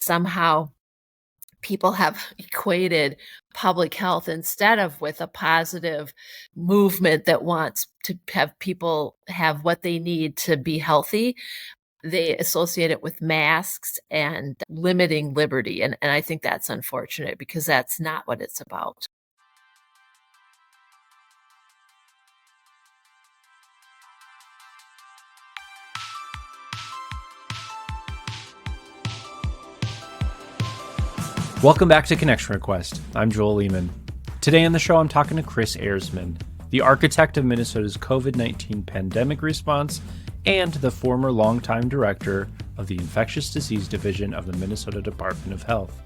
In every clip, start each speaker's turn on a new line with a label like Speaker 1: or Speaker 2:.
Speaker 1: somehow people have equated public health instead of with a positive movement that wants to have people have what they need to be healthy. They associate it with masks and limiting liberty. And I think that's unfortunate because that's not what it's about.
Speaker 2: Welcome back to Connection Request. I'm Joel Lehman. Today on the show, I'm talking to Kris Ehresmann, the architect of Minnesota's COVID-19 pandemic response and the former longtime director of the Infectious Disease Division of the Minnesota Department of Health.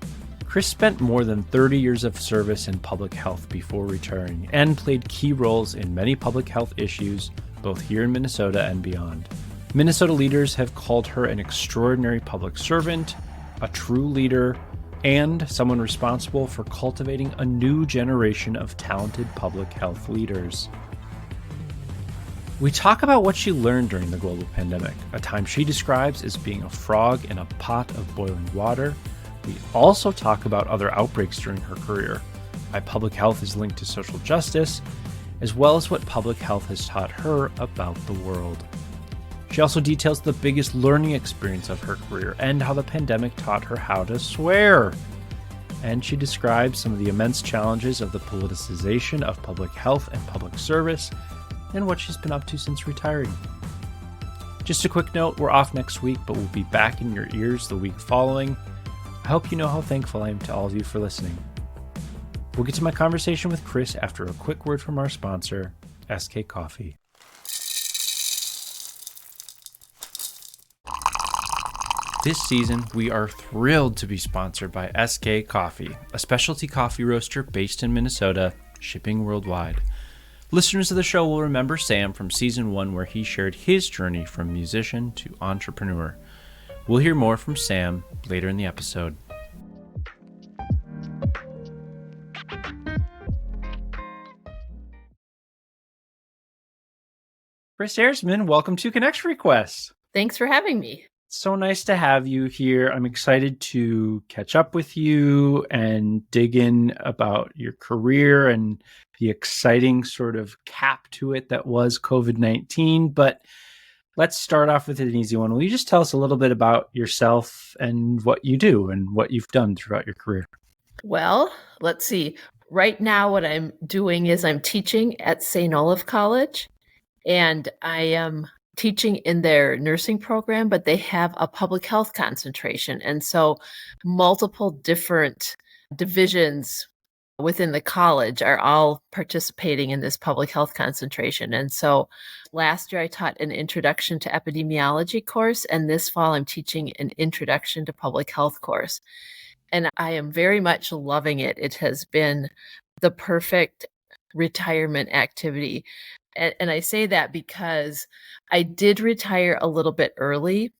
Speaker 2: Kris spent more than 30 years of service in public health before retiring and played key roles in many public health issues, both here in Minnesota and beyond. Minnesota leaders have called her an extraordinary public servant, a true leader, and someone responsible for cultivating a new generation of talented public health leaders. We talk about what she learned during the global pandemic, a time she describes as being a frog in a pot of boiling water. We also talk about other outbreaks during her career, why public health is linked to social justice, as well as what public health has taught her about the world. She also details the biggest learning experience of her career and how the pandemic taught her how to swear. And she describes some of the immense challenges of the politicization of public health and public service and what she's been up to since retiring. Just a quick note, we're off next week, but we'll be back in your ears the week following. I hope you know how thankful I am to all of you for listening. We'll get to my conversation with Kris after a quick word from our sponsor, SK Coffee. This season, we are thrilled to be sponsored by SK Coffee, a specialty coffee roaster based in Minnesota, shipping worldwide. Listeners of the show will remember Sam from season 1, where he shared his journey from musician to entrepreneur. We'll hear more from Sam later in the episode. Kris Ehresmann, welcome to Connection Request.
Speaker 1: Thanks for having me.
Speaker 2: So nice to have you here. I'm excited to catch up with you and dig in about your career and the exciting sort of cap to it that was COVID-19. But let's start off with an easy one. Will you just tell us a little bit about yourself and what you do and what you've done throughout your career?
Speaker 1: Well, let's see. Right now, what I'm doing is I'm teaching at St. Olaf College, and I am teaching in their nursing program, but they have a public health concentration. And so multiple different divisions within the college are all participating in this public health concentration. And so last year I taught an introduction to epidemiology course, and this fall I'm teaching an introduction to public health course. And I am very much loving it. It has been the perfect retirement activity. And I say that because I did retire a little bit early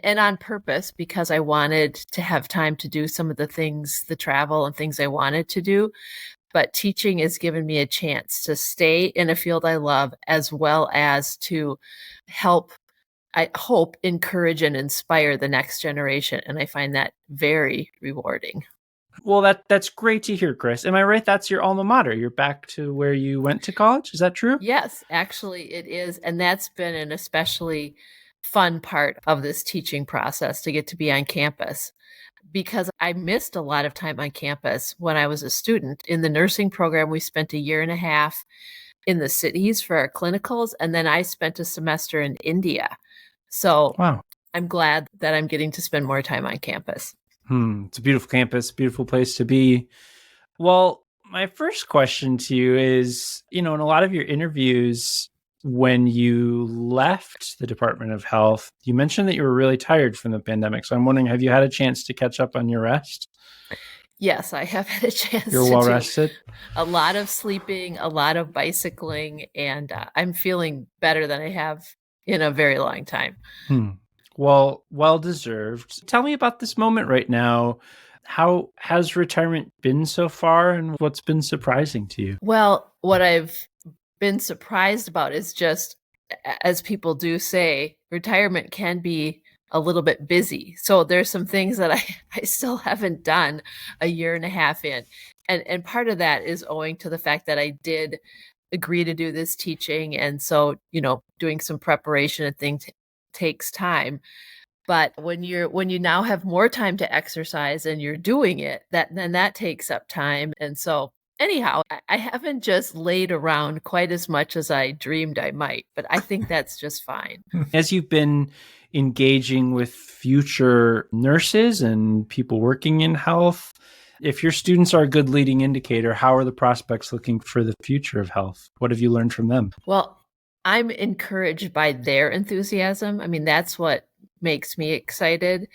Speaker 1: and on purpose, because I wanted to have time to do some of the things, the travel and things I wanted to do. But teaching has given me a chance to stay in a field I love, as well as to help, I hope, encourage and inspire the next generation. And I find that very rewarding.
Speaker 2: Well, that's great to hear, Kris. Am I right? That's your alma mater. You're back to where you went to college. Is that true?
Speaker 1: Yes, actually it is. And that's been an especially fun part of this teaching process, to get to be on campus, because I missed a lot of time on campus when I was a student. In the nursing program, we spent a year and a half in the cities for our clinicals, and then I spent a semester in India. So
Speaker 2: Wow.
Speaker 1: I'm glad that I'm getting to spend more time on campus.
Speaker 2: It's a beautiful campus, beautiful place to be. Well, my first question to you is, in a lot of your interviews, when you left the Department of Health, you mentioned that you were really tired from the pandemic. So I'm wondering, have you had a chance to catch up on your rest?
Speaker 1: Yes, I have had a chance.
Speaker 2: You're well rested?
Speaker 1: A lot of sleeping, a lot of bicycling, and I'm feeling better than I have in a very long time.
Speaker 2: Well, well-deserved. Tell me about this moment right now. How has retirement been so far, and what's been surprising to you?
Speaker 1: Well, what I've been surprised about is just, as people do say, retirement can be a little bit busy. So there's some things that I still haven't done a year and a half in. And part of that is owing to the fact that I did agree to do this teaching. And so, doing some preparation and things takes time. But when you now have more time to exercise and you're doing it, that takes up time. And so anyhow, I haven't just laid around quite as much as I dreamed I might, but I think that's just fine.
Speaker 2: As you've been engaging with future nurses and people working in health, if your students are a good leading indicator, how are the prospects looking for the future of health? What have you learned from them?
Speaker 1: Well, I'm encouraged by their enthusiasm. I mean, that's what makes me excited.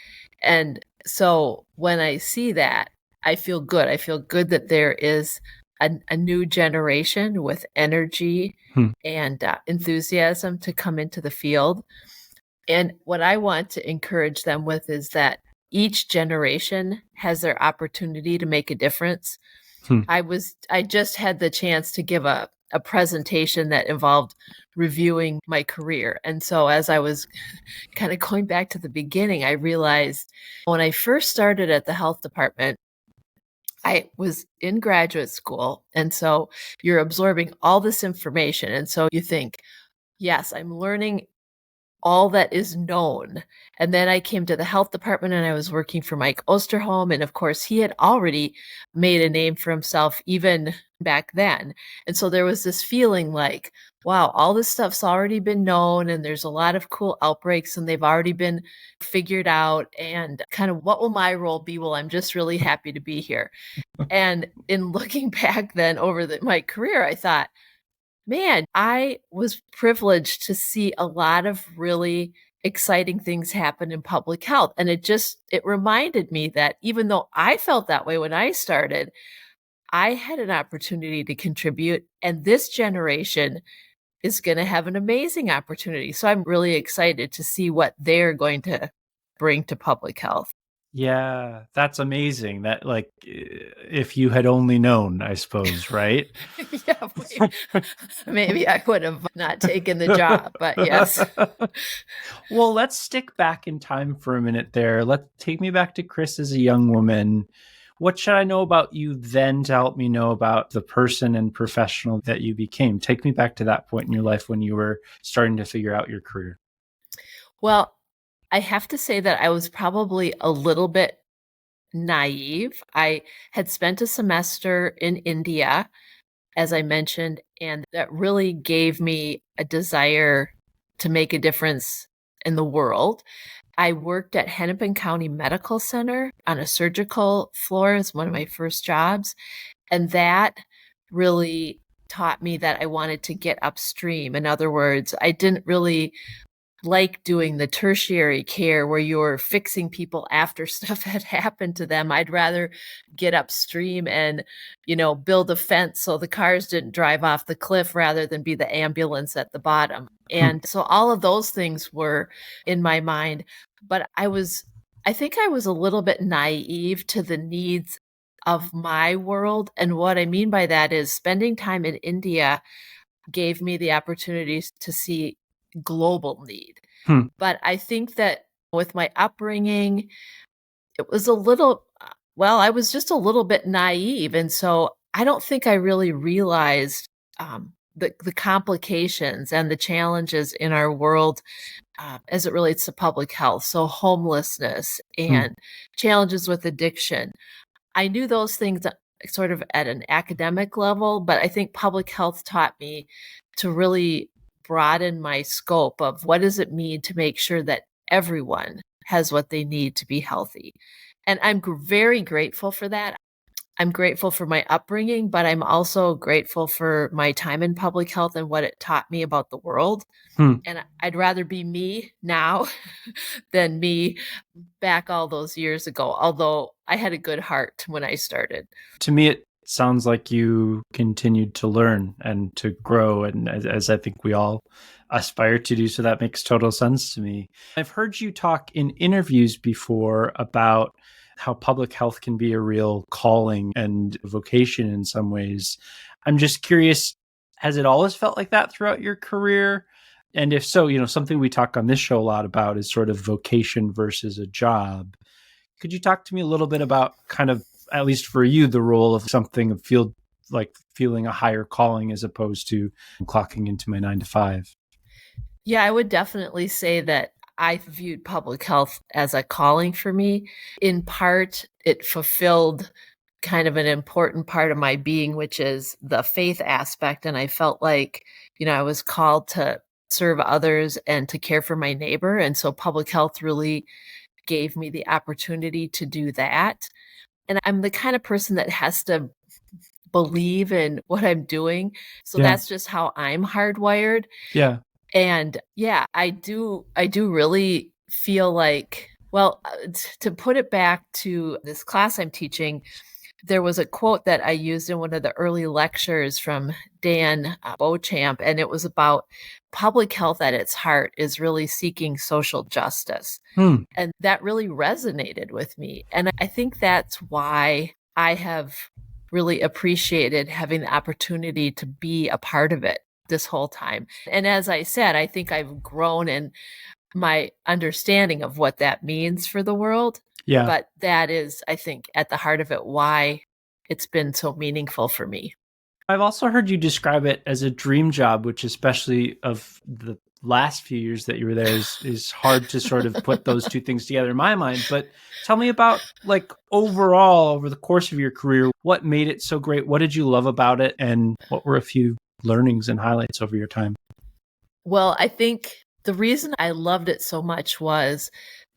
Speaker 1: And so when I see that, I feel good. I feel good that there is a new generation with energy and enthusiasm to come into the field. And what I want to encourage them with is that each generation has their opportunity to make a difference. I just had the chance to give a presentation that involved reviewing my career. And so as I was kind of going back to the beginning, I realized when I first started at the health department, I was in graduate school. And so you're absorbing all this information. And so you think, yes, I'm learning all that is known. And then I came to the health department and I was working for Mike Osterholm. And of course, he had already made a name for himself even back then. And so there was this feeling like, wow, all this stuff's already been known and there's a lot of cool outbreaks and they've already been figured out. And kind of what will my role be? Well, I'm just really happy to be here. And in looking back then over my career, I thought, man, I was privileged to see a lot of really exciting things happen in public health. And it reminded me that even though I felt that way when I started, I had an opportunity to contribute. And this generation is going to have an amazing opportunity. So I'm really excited to see what they're going to bring to public health.
Speaker 2: Yeah, that's amazing. That, like, if you had only known, I suppose, right?
Speaker 1: Yeah, maybe I would have not taken the job, but yes.
Speaker 2: Well, let's stick back in time for a minute there. Take me back to Kris as a young woman. What should I know about you then to help me know about the person and professional that you became? Take me back to that point in your life when you were starting to figure out your career.
Speaker 1: Well, I have to say that I was probably a little bit naive. I had spent a semester in India, as I mentioned, and that really gave me a desire to make a difference in the world. I worked at Hennepin County Medical Center on a surgical floor as one of my first jobs, and that really taught me that I wanted to get upstream. In other words, I didn't really like doing the tertiary care where you're fixing people after stuff had happened to them. I'd rather get upstream and, build a fence so the cars didn't drive off the cliff rather than be the ambulance at the bottom. And so all of those things were in my mind, but I think I was a little bit naive to the needs of my world. And what I mean by that is spending time in India gave me the opportunities to see global need. But I think that with my upbringing, it was I was just a little bit naive. And so I don't think I really realized the complications and the challenges in our world as it relates to public health. So homelessness and challenges with addiction. I knew those things sort of at an academic level, but I think public health taught me to really broaden my scope of what does it mean to make sure that everyone has what they need to be healthy. And I'm very grateful for that. I'm grateful for my upbringing, but I'm also grateful for my time in public health and what it taught me about the world. And I'd rather be me now than me back all those years ago, although I had a good heart when I started.
Speaker 2: To me, it sounds like you continued to learn and to grow, and as I think we all aspire to do, so that makes total sense to me. I've heard you talk in interviews before about how public health can be a real calling and vocation in some ways. I'm just curious, has it always felt like that throughout your career? And if so, something we talk on this show a lot about is sort of vocation versus a job. Could you talk to me a little bit about kind of, at least for you, the role of something of field, like feeling a higher calling as opposed to clocking into my 9 to 5?
Speaker 1: Yeah, I would definitely say that I viewed public health as a calling for me. In part, it fulfilled kind of an important part of my being, which is the faith aspect. And I felt like, I was called to serve others and to care for my neighbor. And so public health really gave me the opportunity to do that. And I'm the kind of person that has to believe in what I'm doing. So
Speaker 2: Yeah.
Speaker 1: that's just how I'm hardwired.
Speaker 2: Yeah.
Speaker 1: And yeah, I do really feel like, well, to put it back to this class I'm teaching, there was a quote that I used in one of the early lectures from Dan Beauchamp, and it was about public health at its heart is really seeking social justice.
Speaker 2: Hmm.
Speaker 1: And that really resonated with me. And I think that's why I have really appreciated having the opportunity to be a part of it this whole time. And as I said, I think I've grown in my understanding of what that means for the world.
Speaker 2: Yeah.
Speaker 1: But that is, I think, at the heart of it, why it's been so meaningful for me.
Speaker 2: I've also heard you describe it as a dream job, which especially of the last few years that you were there is hard to sort of put those two things together in my mind. But tell me about, like, overall over the course of your career, what made it so great? What did you love about it? And what were a few learnings and highlights over your time?
Speaker 1: Well, I think the reason I loved it so much was,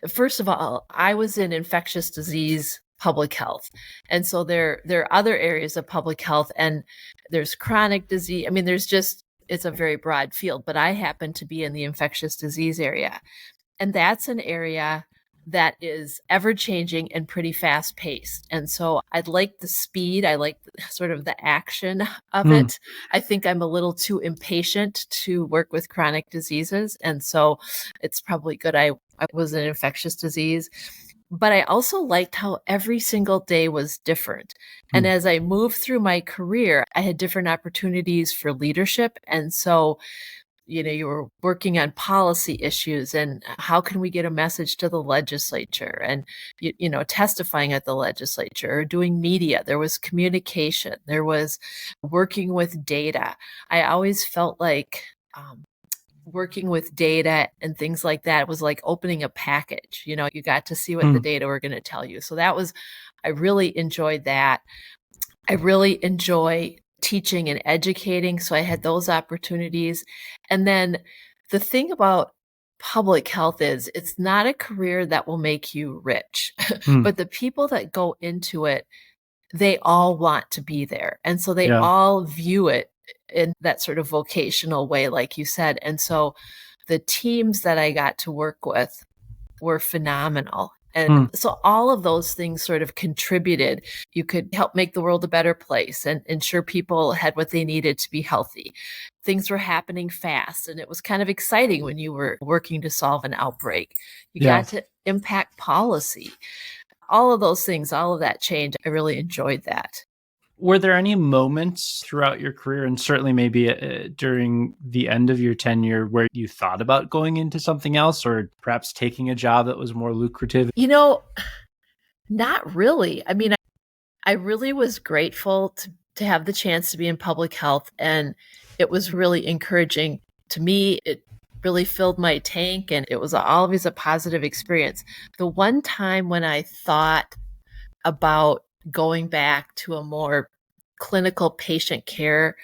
Speaker 1: first of all, I was in infectious disease public health. And so there are other areas of public health, and there's chronic disease. I mean, it's a very broad field, but I happen to be in the infectious disease area. And that's an area that is ever changing and pretty fast paced. And so I like the speed. I like sort of the action of it. I think I'm a little too impatient to work with chronic diseases. And so it's probably good I was in infectious disease. But I also liked how every single day was different. And as I moved through my career, I had different opportunities for leadership. And so you were working on policy issues and how can we get a message to the legislature, and testifying at the legislature, or doing media. There was communication, there was working with data. I always felt like working with data and things like that was like opening a package. You got to see what the data were going to tell you. So I really enjoyed that. I really enjoy teaching and educating, so I had those opportunities. And then the thing about public health is it's not a career that will make you rich, but the people that go into it, they all want to be there. And so they all view it in that sort of vocational way, like you said. And so the teams that I got to work with were phenomenal. And so all of those things sort of contributed. You could help make the world a better place and ensure people had what they needed to be healthy. Things were happening fast, and it was kind of exciting when you were working to solve an outbreak. You got to impact policy. All of those things, all of that change, I really enjoyed that.
Speaker 2: Were there any moments throughout your career, and certainly maybe during the end of your tenure, where you thought about going into something else or perhaps taking a job that was more lucrative?
Speaker 1: Not really. I mean, I really was grateful to have the chance to be in public health, and it was really encouraging to me. It really filled my tank, and it was always a positive experience. The one time when I thought about going back to a more clinical patient care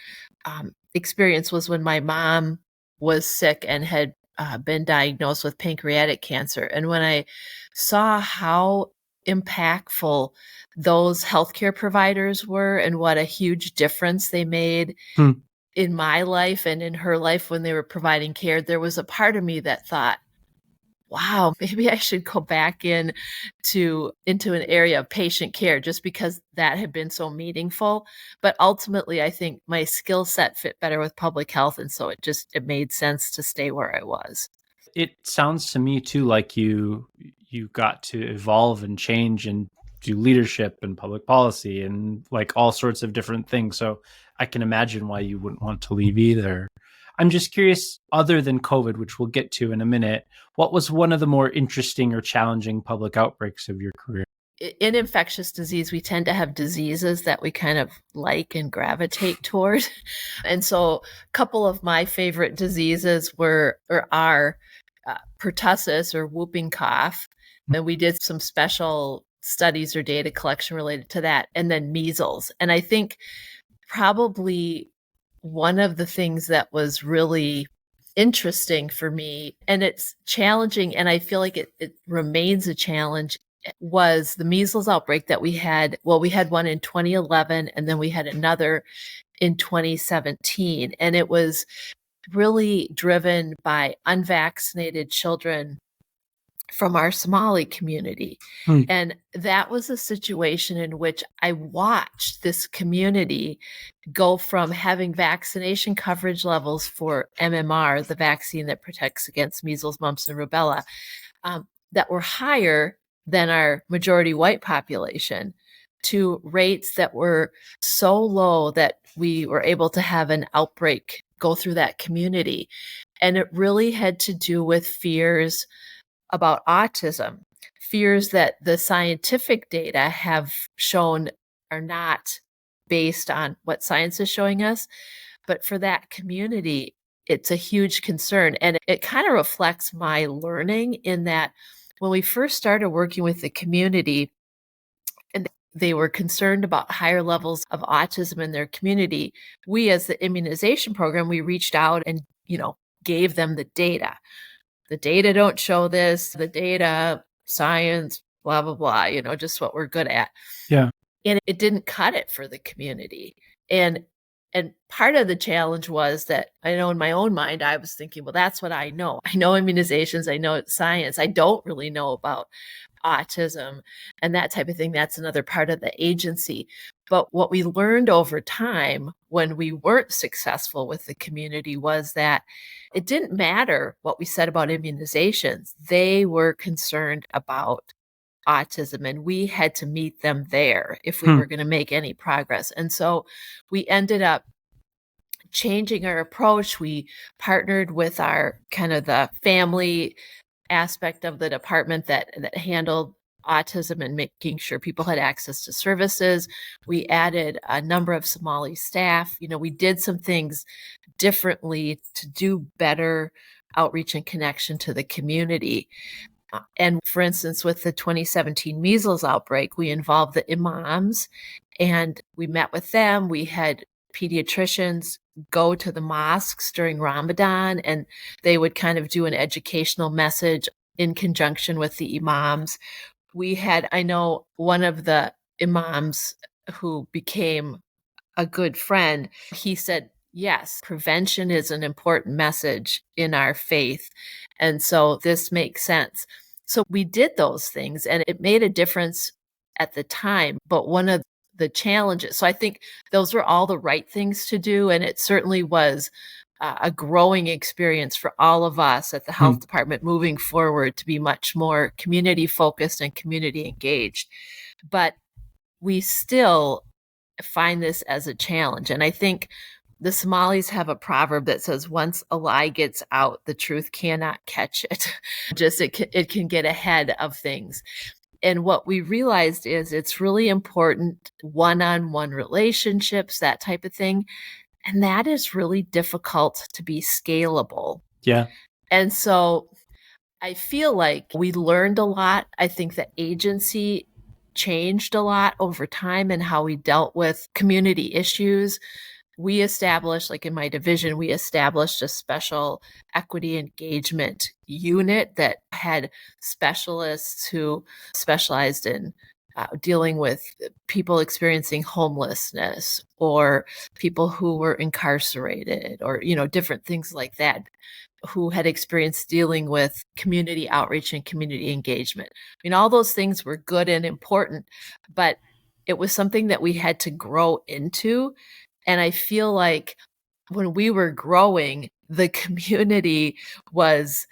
Speaker 1: experience was when my mom was sick and had been diagnosed with pancreatic cancer. And when I saw how impactful those healthcare providers were and what a huge difference they made in my life and in her life when they were providing care, there was a part of me that thought, wow, maybe I should go back into an area of patient care, just because that had been so meaningful. But ultimately, I think my skill set fit better with public health, and so it made sense to stay where I was.
Speaker 2: It sounds to me too like you got to evolve and change and do leadership and public policy and like all sorts of different things. So I can imagine why you wouldn't want to leave either. I'm just curious, other than COVID, which we'll get to in a minute, what was one of the more interesting or challenging public outbreaks of your career?
Speaker 1: In infectious disease, we tend to have diseases that we kind of like and gravitate toward. And so a couple of my favorite diseases were or are pertussis or whooping cough. And we did some special studies or data collection related to that, and then measles. And I think probably one of the things that was really interesting for me, and it's challenging, and I feel like it remains a challenge, was the measles outbreak that we had. Well, we had one in 2011, and then we had another in 2017. And it was really driven by unvaccinated children from our Somali community. And that was a situation in which I watched this community go from having vaccination coverage levels for MMR, the vaccine that protects against measles, mumps, and rubella, that were higher than our majority white population, to rates that were so low that we were able to have an outbreak go through that community. And it really had to do with fears about autism, fears that the scientific data have shown are not based on what science is showing us. But for that community, it's a huge concern. And it kind of reflects my learning in that when we first started working with the community, and they were concerned about higher levels of autism in their community, we as the immunization program, we reached out and, gave them the data. The data don't show this, the data, science, blah, blah, blah, just what we're good at.
Speaker 2: Yeah.
Speaker 1: And it didn't cut it for the community. And part of the challenge was that I know in my own mind, I was thinking, well, that's what I know. I know immunizations, I know science. I don't really know about autism and that type of thing. That's another part of the agency. But what we learned over time when we weren't successful with the community was that it didn't matter what we said about immunizations. They were concerned about autism, and we had to meet them there if we were going to make any progress. And so we ended up changing our approach. We partnered with our kind of the family aspect of the department that handled autism and making sure people had access to services. We added a number of Somali staff. We did some things differently to do better outreach and connection to the community. And for instance, with the 2017 measles outbreak, we involved the imams and we met with them. We had pediatricians go to the mosques during Ramadan, and they would kind of do an educational message in conjunction with the imams. I know one of the imams who became a good friend, he said, yes, prevention is an important message in our faith. And so this makes sense. So we did those things and it made a difference at the time. But one of the challenges, so I think those were all the right things to do. And it certainly was a growing experience for all of us at the health department moving forward to be much more community focused and community engaged. But we still find this as a challenge. And I think the Somalis have a proverb that says, once a lie gets out, the truth cannot catch it. It can get ahead of things. And what we realized is it's really important one-on-one relationships, that type of thing. And that is really difficult to be scalable.
Speaker 2: Yeah.
Speaker 1: And so I feel like we learned a lot. I think the agency changed a lot over time in how we dealt with community issues. We established, like in my division, we established a special equity engagement unit that had specialists who specialized in dealing with people experiencing homelessness or people who were incarcerated or, different things like that, who had experience dealing with community outreach and community engagement. All those things were good and important, but it was something that we had to grow into. And I feel like when we were growing, the community was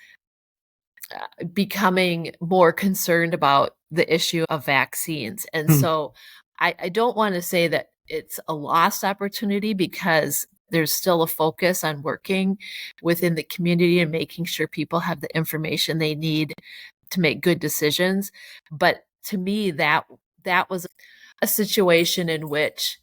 Speaker 1: becoming more concerned about the issue of vaccines. And so I don't want to say that it's a lost opportunity, because there's still a focus on working within the community and making sure people have the information they need to make good decisions. But to me, that was a situation in which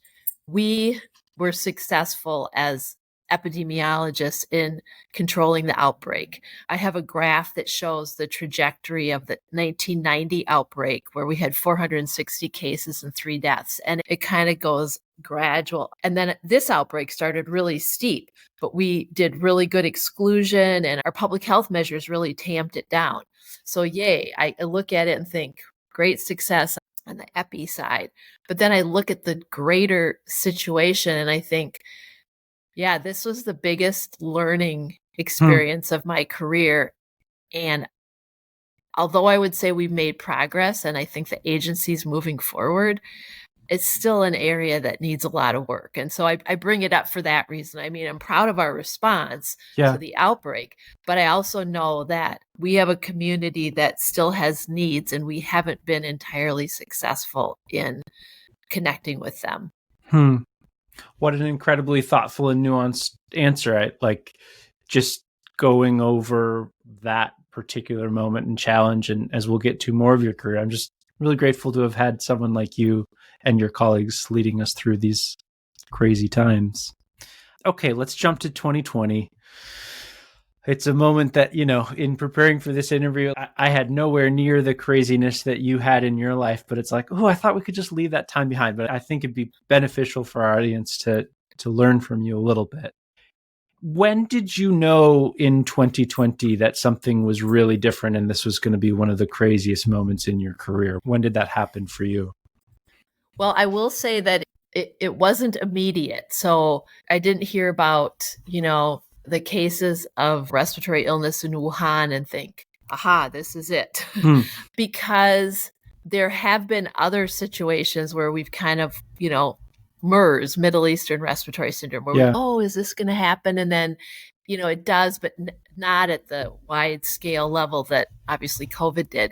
Speaker 1: we were successful as epidemiologists in controlling the outbreak. I have a graph that shows the trajectory of the 1990 outbreak, where we had 460 cases and 3 deaths, and it kind of goes gradual. And then this outbreak started really steep, but we did really good exclusion, and our public health measures really tamped it down. So yay, I look at it and think, great success on the epi side. But then I look at the greater situation and I think, yeah, this was the biggest learning experience of my career. And although I would say we've made progress and I think the agency's moving forward, it's still an area that needs a lot of work. And so I bring it up for that reason. I mean, I'm proud of our response to the outbreak, but I also know that we have a community that still has needs and we haven't been entirely successful in connecting with them.
Speaker 2: What an incredibly thoughtful and nuanced answer. I like just going over that particular moment and challenge. And as we'll get to more of your career, I'm just really grateful to have had someone like you and your colleagues leading us through these crazy times. Okay, let's jump to 2020. It's a moment that, in preparing for this interview, I had nowhere near the craziness that you had in your life, but it's like, oh, I thought we could just leave that time behind. But I think it'd be beneficial for our audience to learn from you a little bit. When did you know in 2020 that something was really different and this was going to be one of the craziest moments in your career? When did that happen for you?
Speaker 1: Well, I will say that it wasn't immediate. So I didn't hear about, the cases of respiratory illness in Wuhan and think, aha, this is it. Because there have been other situations where we've kind of, MERS, Middle Eastern Respiratory Syndrome, where is this going to happen? And then, it does, but not at the wide scale level that obviously COVID did.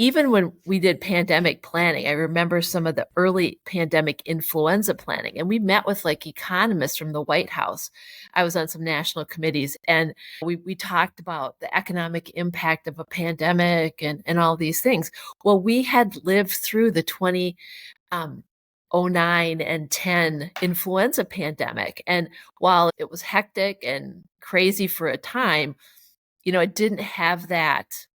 Speaker 1: Even when we did pandemic planning, I remember some of the early pandemic influenza planning, and we met with economists from the White House. I was on some national committees, and we talked about the economic impact of a pandemic and all these things. Well, we had lived through the 2009 and 10 influenza pandemic. And while it was hectic and crazy for a time, it didn't have that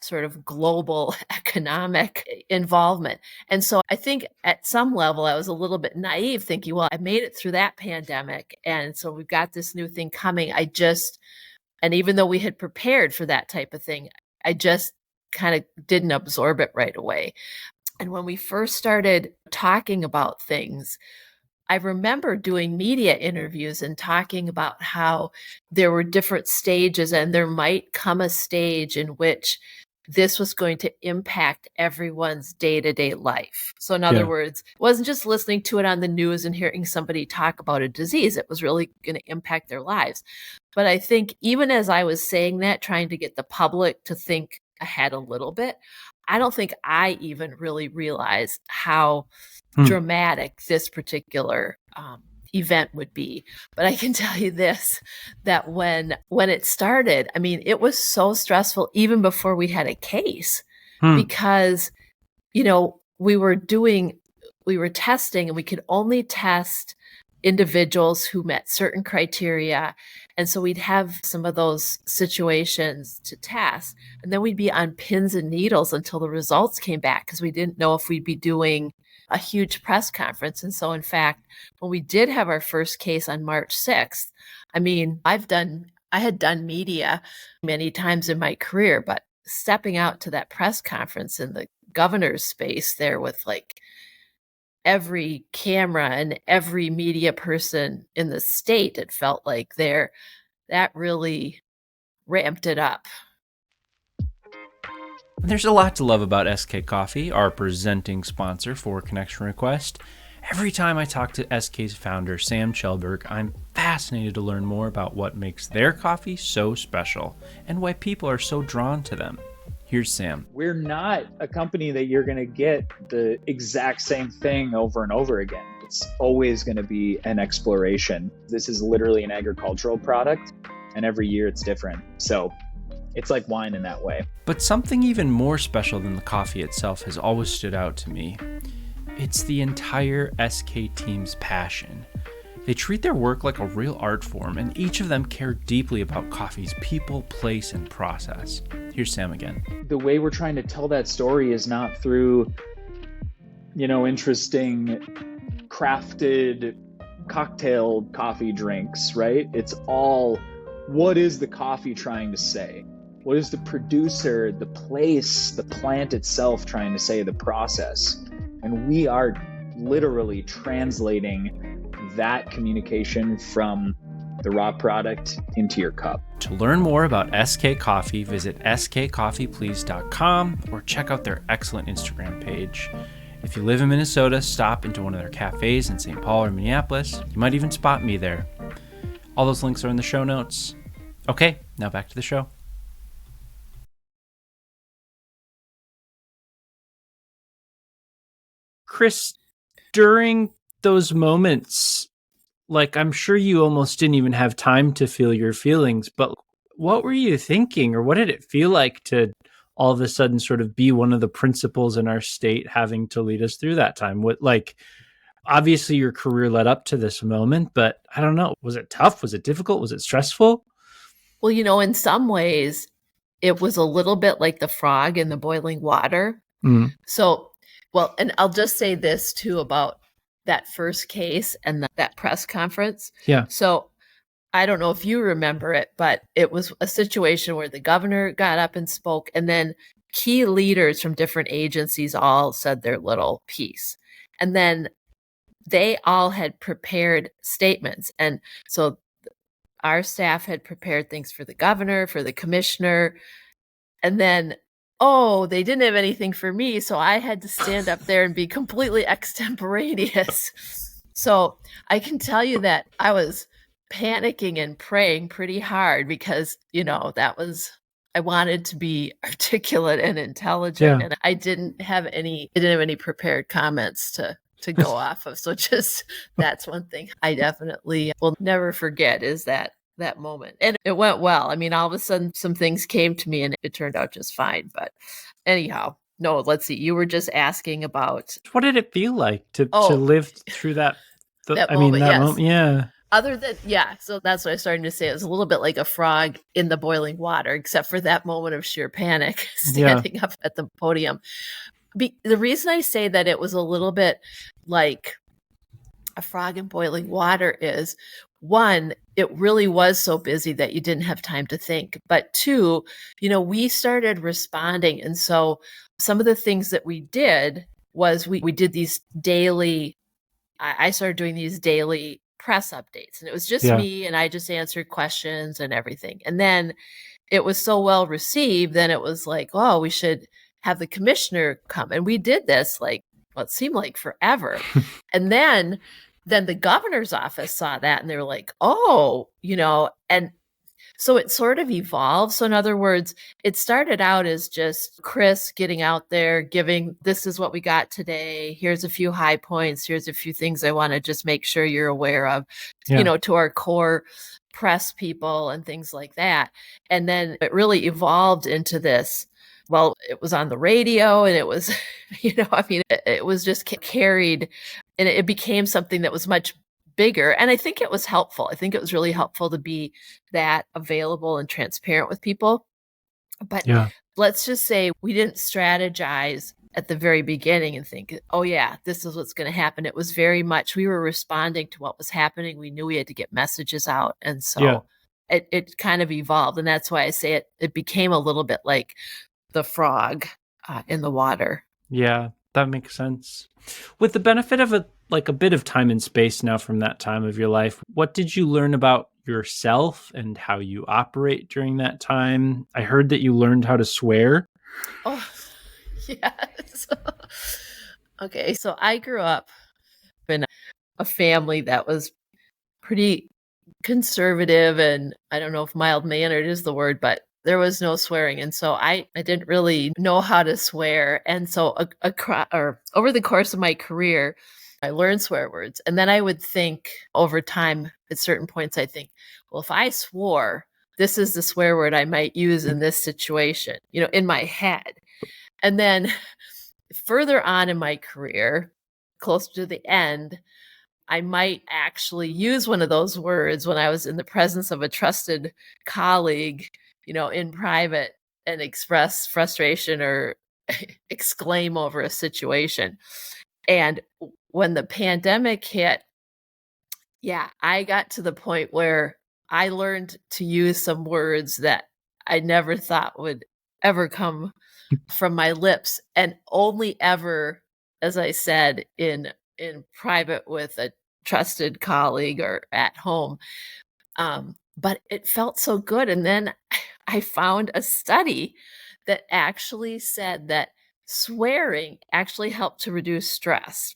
Speaker 1: sort of global economic involvement. And so I think at some level, I was a little bit naive thinking, well, I made it through that pandemic. And so we've got this new thing coming. And even though we had prepared for that type of thing, I just kind of didn't absorb it right away. And when we first started talking about things, I remember doing media interviews and talking about how there were different stages and there might come a stage in which this was going to impact everyone's day-to-day life. So in other words, it wasn't just listening to it on the news and hearing somebody talk about a disease. It was really going to impact their lives. But I think even as I was saying that, trying to get the public to think ahead a little bit, I don't think I even really realized how dramatic this particular event would be. But I can tell you this, that when it started, I mean, it was so stressful even before we had a case because, we were testing and we could only test individuals who met certain criteria. And so we'd have some of those situations to test. And then we'd be on pins and needles until the results came back because we didn't know if we'd be doing a huge press conference. And so, in fact, when we did have our first case on March 6th, I mean, I had done media many times in my career, but stepping out to that press conference in the governor's space there with every camera and every media person in the state, it felt like that really ramped it up.
Speaker 2: There's a lot to love about SK Coffee, our presenting sponsor for Connection Request. Every time I talk to SK's founder, Sam Chelberg, I'm fascinated to learn more about what makes their coffee so special and why people are so drawn to them. Here's Sam.
Speaker 3: We're not a company that you're going to get the exact same thing over and over again. It's always going to be an exploration. This is literally an agricultural product, and every year it's different. So it's like wine in that way.
Speaker 2: But something even more special than the coffee itself has always stood out to me. It's the entire SK team's passion. They treat their work like a real art form, and each of them care deeply about coffee's people, place, and process. Here's Sam again.
Speaker 3: The way we're trying to tell that story is not through, interesting crafted cocktail coffee drinks, right? It's all, what is the coffee trying to say? What is the producer, the place, the plant itself trying to say, the process? And we are literally translating that communication from the raw product into your cup.
Speaker 2: To learn more about SK Coffee, visit skcoffeeplease.com or check out their excellent Instagram page. If you live in Minnesota, stop into one of their cafes in St. Paul or Minneapolis. You might even spot me there. All those links are in the show notes. Okay, now back to the show. Kris, during those moments, I'm sure you almost didn't even have time to feel your feelings, but what were you thinking, or what did it feel like to all of a sudden sort of be one of the principals in our state having to lead us through that time? Obviously your career led up to this moment, but I don't know, was it tough? Was it difficult? Was it stressful?
Speaker 1: Well, in some ways it was a little bit like the frog in the boiling water. And I'll just say this too about that first case and that press conference.
Speaker 2: Yeah.
Speaker 1: So I don't know if you remember it, but it was a situation where the governor got up and spoke, and then key leaders from different agencies all said their little piece. And then they all had prepared statements. And so our staff had prepared things for the governor, for the commissioner, and then they didn't have anything for me, so I had to stand up there and be completely extemporaneous. So I can tell you that I was panicking and praying pretty hard because, I wanted to be articulate and intelligent, and I didn't have any prepared comments to go off of. So just that's one thing I definitely will never forget, is that moment. And it went well. I mean, all of a sudden some things came to me and it turned out just fine. But anyhow, no, let's see. You were just asking about,
Speaker 2: what did it feel like to live through that?
Speaker 1: Moment.
Speaker 2: Yeah.
Speaker 1: Other than, so that's what I was starting to say. It was a little bit like a frog in the boiling water, except for that moment of sheer panic standing up at the podium. The reason I say that it was a little bit like a frog in boiling water is, one, it really was so busy that you didn't have time to think. But two, we started responding. And so some of the things that we did was we did these daily, I started doing these daily press updates. And it was just me, and I just answered questions and everything. And then it was so well received, then it was like, we should have the commissioner come. And we did this it seemed like forever. And then the governor's office saw that and they were like, and so it sort of evolved. So in other words, it started out as just Kris getting out there, giving, this is what we got today. Here's a few high points. Here's a few things I want to just make sure you're aware of, to our core press people and things like that. And then it really evolved into this. Well, it was on the radio and it was, it was just carried, and it became something that was much bigger. And I think it was helpful. I think it was really helpful to be that available and transparent with people. But let's just say we didn't strategize at the very beginning and think, this is what's going to happen. It was very much, we were responding to what was happening. We knew we had to get messages out. And so it kind of evolved. And that's why I say it became a little bit like the frog in the water.
Speaker 2: Yeah, that makes sense. With the benefit of a bit of time and space now from that time of your life, what did you learn about yourself and how you operate during that time? I heard that you learned how to swear.
Speaker 1: Oh, yes. Okay, so I grew up in a family that was pretty conservative, and I don't know if mild-mannered is the word, but there was no swearing. And so I didn't really know how to swear. And so over the course of my career, I learned swear words. And then I would think over time at certain points, I think, well, if I swore, this is the swear word I might use in this situation, in my head. And then further on in my career, closer to the end, I might actually use one of those words when I was in the presence of a trusted colleague, in private, and express frustration or exclaim over a situation. And when the pandemic hit, I got to the point where I learned to use some words that I never thought would ever come from my lips, and only ever, as I said, in private with a trusted colleague or at home. But it felt so good. And then I found a study that actually said that swearing actually helped to reduce stress.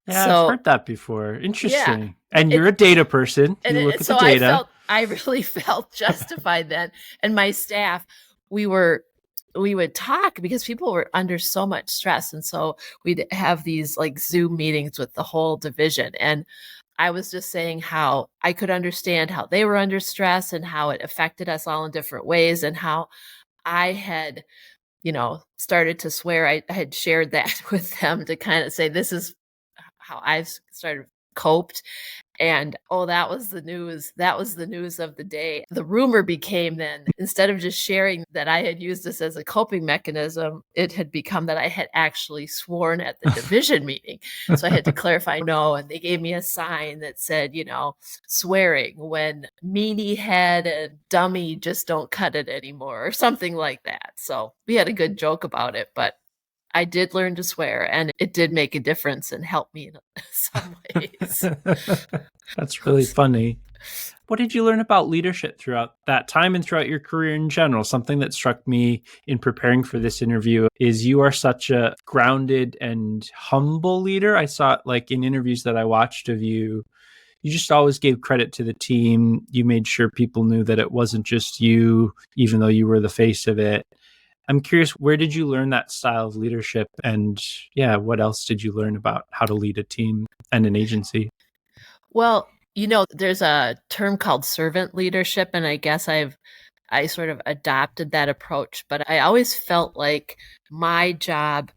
Speaker 2: Yeah, I've
Speaker 1: So
Speaker 2: heard that before.
Speaker 1: yeah,
Speaker 2: Interesting. And you're a data person.
Speaker 1: and
Speaker 2: You look at
Speaker 1: so
Speaker 2: the data.
Speaker 1: I really felt justified then. And my staff, we would talk because people were under so much stress. And so we'd have these like Zoom meetings with the whole division. And I was just saying how I could understand how they were under stress and how it affected us all in different ways, and how I had, started to swear. I had shared that with them to kind of say, this is how I've started coped. And that was the news. That was the news of the day. The rumor became then, instead of just sharing that I had used this as a coping mechanism, it had become that I had actually sworn at the division meeting. So I had to clarify no. And they gave me a sign that said, swearing when meanie head and dummy just don't cut it anymore, or something like that. So we had a good joke about it, but I did learn to swear, and it did make a difference and help me in some ways.
Speaker 2: That's really funny. What did you learn about leadership throughout that time and throughout your career in general? Something that struck me in preparing for this interview is you are such a grounded and humble leader. I saw it like in interviews that I watched of you. You just always gave credit to the team. You made sure people knew that it wasn't just you, even though you were the face of it. I'm curious, where did you learn that style of leadership? And what else did you learn about how to lead a team and an agency?
Speaker 1: Well, there's a term called servant leadership, and I guess I sort of adopted that approach. But I always felt like my job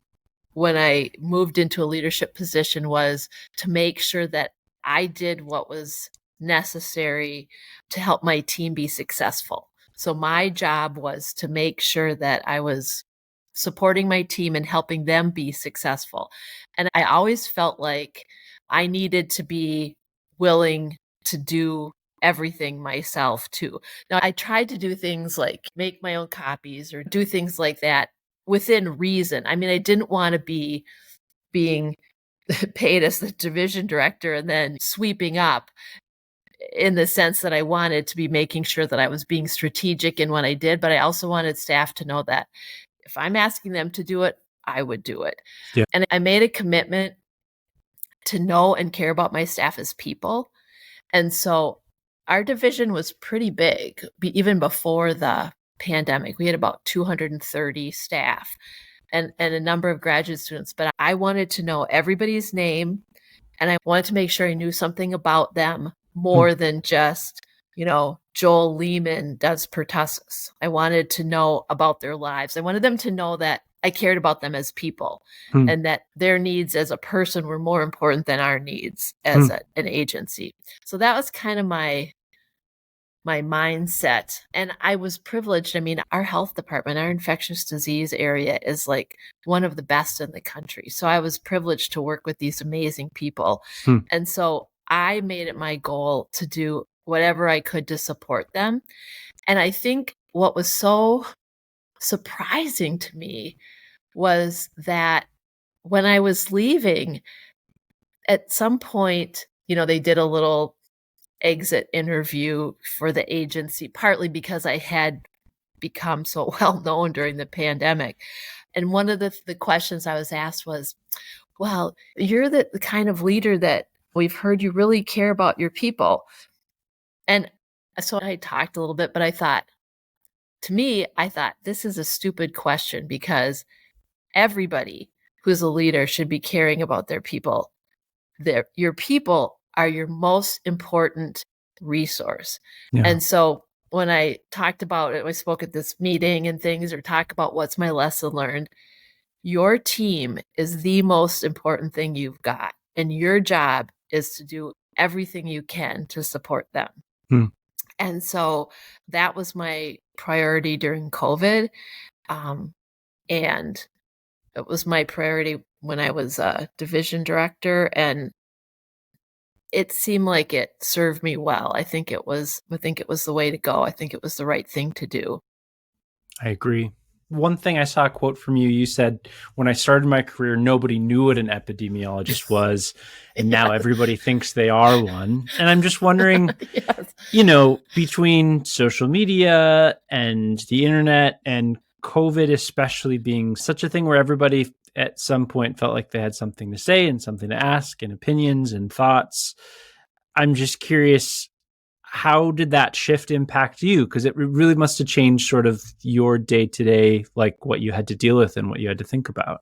Speaker 1: when I moved into a leadership position was to make sure that I did what was necessary to help my team be successful. So my job was to make sure that I was supporting my team and helping them be successful. And I always felt like I needed to be willing to do everything myself too. Now, I tried to do things like make my own copies or do things like that within reason. I mean, I didn't want to be being paid as the division director and then sweeping up, in the sense that I wanted to be making sure that I was being strategic in what I did. But I also wanted staff to know that if I'm asking them to do it, I would do it.
Speaker 2: Yeah.
Speaker 1: And I made a commitment to know and care about my staff as people. And so our division was pretty big, even before the pandemic. We had about 230 staff and a number of graduate students. But I wanted to know everybody's name, and I wanted to make sure I knew something about them more than just, Joel Lehman does pertussis. I wanted to know about their lives. I wanted them to know that I cared about them as people and that their needs as a person were more important than our needs as an agency. So that was kind of my mindset. And I was privileged. I mean, our health department, our infectious disease area is like one of the best in the country. So I was privileged to work with these amazing people. And so I made it my goal to do whatever I could to support them. And I think what was so surprising to me was that when I was leaving, at some point, they did a little exit interview for the agency, partly because I had become so well known during the pandemic. And one of the questions I was asked was, well, you're the kind of leader that we've heard you really care about your people. And so I talked a little bit, but I thought, to me, I thought this is a stupid question because everybody who's a leader should be caring about their people. Your people are your most important resource.
Speaker 2: Yeah.
Speaker 1: And so when I talked about it, I spoke at this meeting and things, or talk about what's my lesson learned, your team is the most important thing you've got. And your job is to do everything you can to support them.
Speaker 2: Hmm.
Speaker 1: And so that was my priority during COVID. And it was my priority when I was a division director, and it seemed like it served me well. I think it was the way to go. I think it was the right thing to do.
Speaker 2: I agree. One thing I saw a quote from you, you said, when I started my career, nobody knew what an epidemiologist was. And now everybody thinks they are one. And I'm just wondering,
Speaker 1: Yes.
Speaker 2: Between social media and the internet and COVID, especially being such a thing where everybody at some point felt like they had something to say and something to ask and opinions and thoughts. I'm just curious, how did that shift impact you? Because it really must have changed sort of your day-to-day, like what you had to deal with and what you had to think about.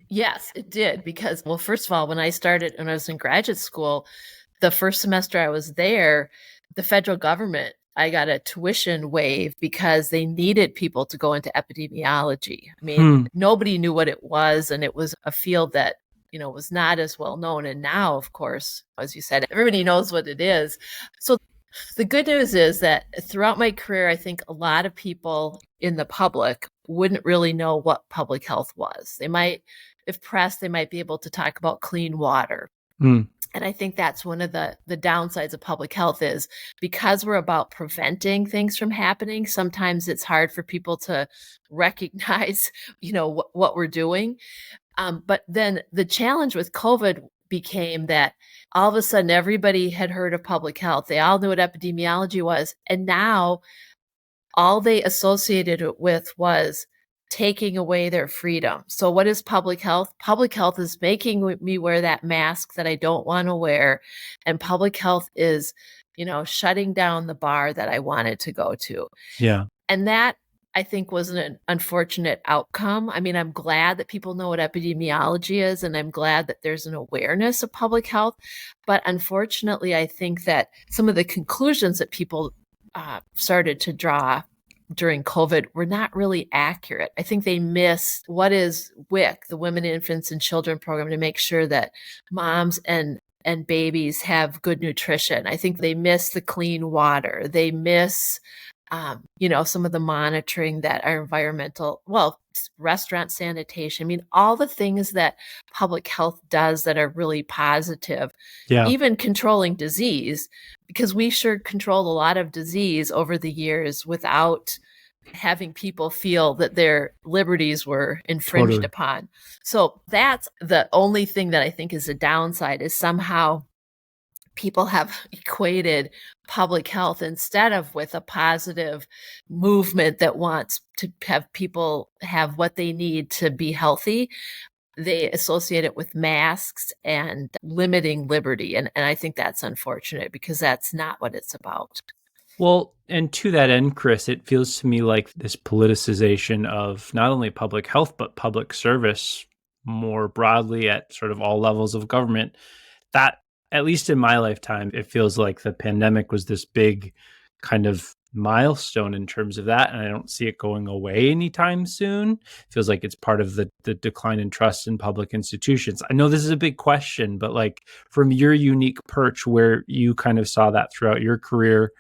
Speaker 1: Yes, it did. Because, well, first of all, when I was in graduate school, the first semester I was there, the federal government, I got a tuition waive because they needed people to go into epidemiology. I mean, nobody knew what it was, and it was a field that, was not as well known. And now, of course, as you said, everybody knows what it is. So the good news is that throughout my career, I think a lot of people in the public wouldn't really know what public health was. They might, if pressed, they might be able to talk about clean water. And I think that's one of the downsides of public health is because we're about preventing things from happening. Sometimes it's hard for people to recognize, what we're doing. But then the challenge with COVID became that all of a sudden everybody had heard of public health. They all knew what epidemiology was. And now all they associated it with was taking away their freedom. So what is public health? Public health is making me wear that mask that I don't want to wear. And public health is, shutting down the bar that I wanted to go to.
Speaker 2: Yeah.
Speaker 1: And that, I think, was an unfortunate outcome. I mean, I'm glad that people know what epidemiology is, and I'm glad that there's an awareness of public health. But unfortunately, I think that some of the conclusions that people started to draw during COVID were not really accurate. I think they missed what is WIC, the Women, Infants, and Children program, to make sure that moms and babies have good nutrition. I think they miss the clean water. They miss, some of the monitoring that our restaurant sanitation. I mean, all the things that public health does that are really positive, even controlling disease, because we sure controlled a lot of disease over the years without having people feel that their liberties were infringed upon. So that's the only thing that I think is a downside, is somehow people have equated public health instead of with a positive movement that wants to have people have what they need to be healthy. They associate it with masks and limiting liberty. And I think that's unfortunate because that's not what it's about.
Speaker 2: Well, and to that end, Kris, it feels to me like this politicization of not only public health, but public service more broadly at sort of all levels of government, that, at least in my lifetime, it feels like the pandemic was this big kind of milestone in terms of that. And I don't see it going away anytime soon. It feels like it's part of the decline in trust in public institutions. I know this is a big question, but like from your unique perch where you kind of saw that throughout your career,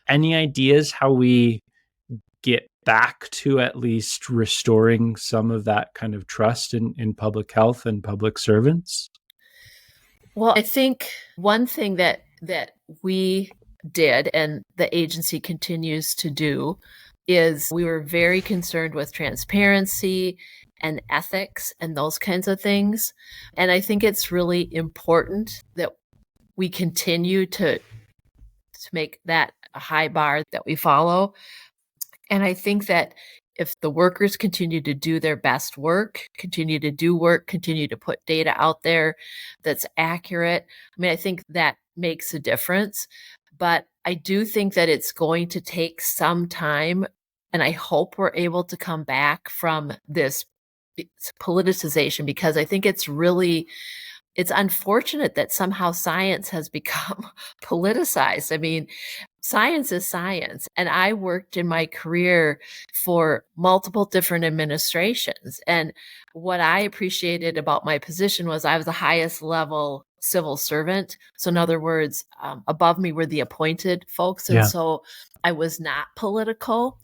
Speaker 2: any ideas how we get back to at least restoring some of that kind of trust in public health and public servants?
Speaker 1: Well, I think one thing that we did and the agency continues to do is we were very concerned with transparency and ethics and those kinds of things. And I think it's really important that we continue to make that a high bar that we follow. And I think that if the workers continue to do their best work, continue to do work, continue to put data out there that's accurate, I mean, I think that makes a difference. But I do think that it's going to take some time And I hope we're able to come back from this politicization, because I think it's unfortunate that somehow science has become politicized. I mean, science is science. And I worked in my career for multiple different administrations. And what I appreciated about my position was I was the highest level civil servant. So in other words, above me were the appointed folks. And
Speaker 2: Yeah.
Speaker 1: so I was not political.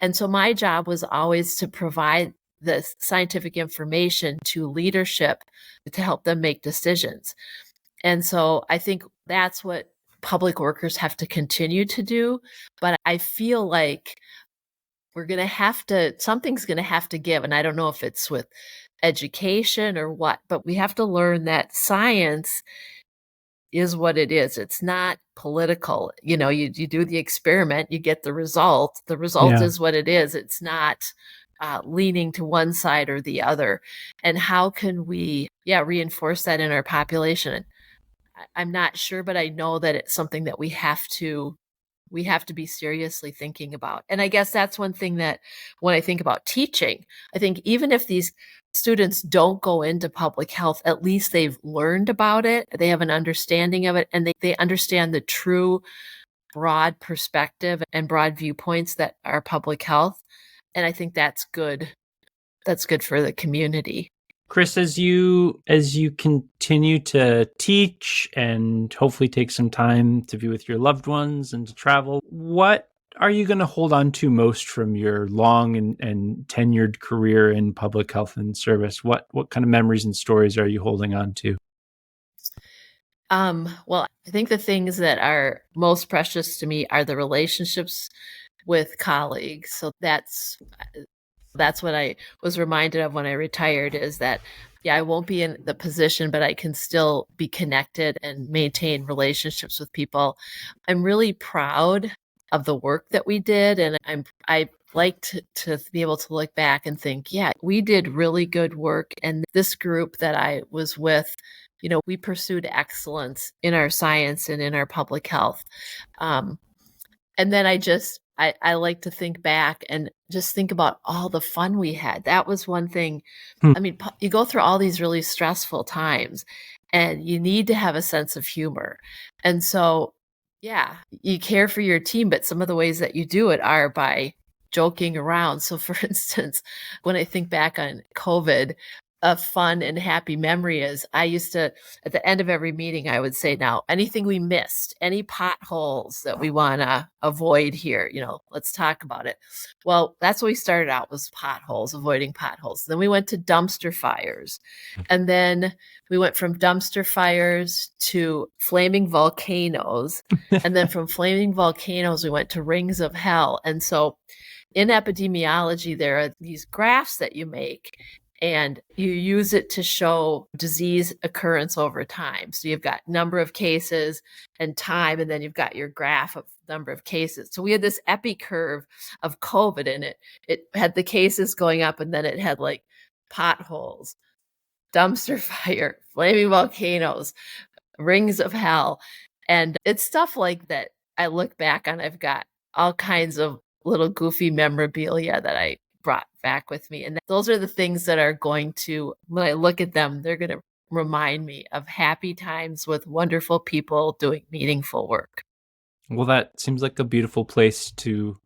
Speaker 1: And so my job was always to provide the scientific information to leadership to help them make decisions. And so I think that's what public workers have to continue to do. But I feel like something's going to have to give. And I don't know if it's with education or what, but we have to learn that science is what it is. It's not political. You do the experiment, you get the result. The result is what it is. It's not leaning to one side or the other. And how can we, reinforce that in our population? I'm not sure, but I know that it's something that we have to be seriously thinking about. And I guess that's one thing that when I think about teaching, I think even if these students don't go into public health, at least they've learned about it. They have an understanding of it, and they understand the true broad perspective and broad viewpoints that are public health. And I think that's good. That's good for the community.
Speaker 2: Kris, as you continue to teach and hopefully take some time to be with your loved ones and to travel, what are you going to hold on to most from your long and tenured career in public health and service? What kind of memories and stories are you holding on to?
Speaker 1: Well, I think the things that are most precious to me are the relationships with colleagues. So that's what I was reminded of when I retired, is that, I won't be in the position, but I can still be connected and maintain relationships with people. I'm really proud of the work that we did. And I like to be able to look back and think, we did really good work. And this group that I was with, we pursued excellence in our science and in our public health. And then I like to think back and just think about all the fun we had. That was one thing. I mean, you go through all these really stressful times and you need to have a sense of humor. And so, you care for your team, but some of the ways that you do it are by joking around. So for instance, when I think back on COVID, a fun and happy memory is I used to, at the end of every meeting, I would say, now, anything we missed, any potholes that we want to avoid here, let's talk about it. Well, that's what we started out, was potholes, avoiding potholes. Then we went to dumpster fires. And then we went from dumpster fires to flaming volcanoes. And then from flaming volcanoes, we went to rings of hell. And so in epidemiology, there are these graphs that you make, and you use it to show disease occurrence over time. So you've got number of cases and time, and then you've got your graph of number of cases. So we had this epi curve of COVID, and it had the cases going up, and then it had like potholes, dumpster fire, flaming volcanoes, rings of hell. And it's stuff like that I look back on. I've got all kinds of little goofy memorabilia that I brought back with me. And those are the things that are going to, when I look at them, they're going to remind me of happy times with wonderful people doing meaningful work.
Speaker 2: Well, that seems like a beautiful place to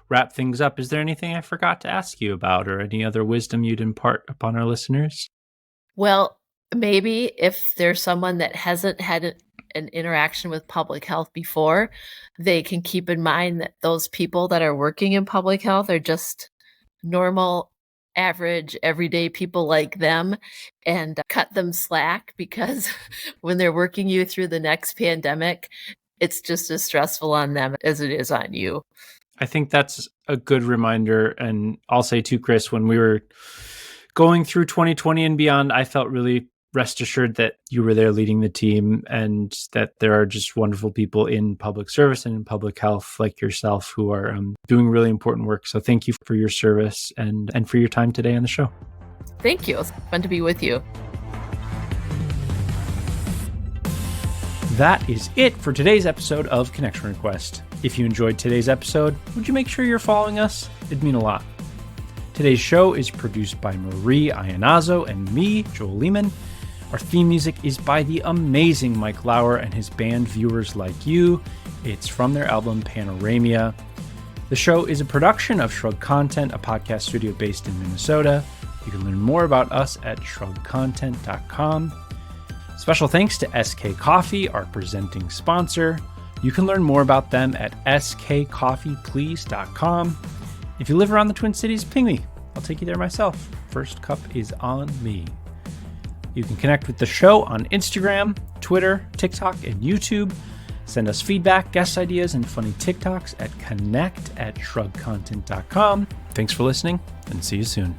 Speaker 2: wrap things up. Is there anything I forgot to ask you about, or any other wisdom you'd impart upon our listeners?
Speaker 1: Well, maybe if there's someone that hasn't had an interaction with public health before, they can keep in mind that those people that are working in public health are just normal, average, everyday people like them, and cut them slack, because when they're working you through the next pandemic, it's just as stressful on them as it is on you.
Speaker 2: I think that's a good reminder. And I'll say too, Kris, when we were going through 2020 and beyond, I felt really rest assured that you were there leading the team, and that there are just wonderful people in public service and in public health like yourself who are doing really important work. So thank you for your service and for your time today on the show.
Speaker 1: Thank you. It's fun to be with you.
Speaker 2: That is it for today's episode of Connection Request. If you enjoyed today's episode, would you make sure you're following us? It'd mean a lot. Today's show is produced by Marie Iannazzo and me, Joel Lehman. Our theme music is by the amazing Mike Lauer and his band Viewers Like You. It's from their album Panoramia. The show is a production of Shrug Content, a podcast studio based in Minnesota. You can learn more about us at shrugcontent.com. Special thanks to SK Coffee, our presenting sponsor. You can learn more about them at skcoffeeplease.com. If you live around the Twin Cities, ping me. I'll take you there myself. First cup is on me. You can connect with the show on Instagram, Twitter, TikTok, and YouTube. Send us feedback, guest ideas, and funny TikToks at connect@shrugcontent.com. Thanks for listening, and see you soon.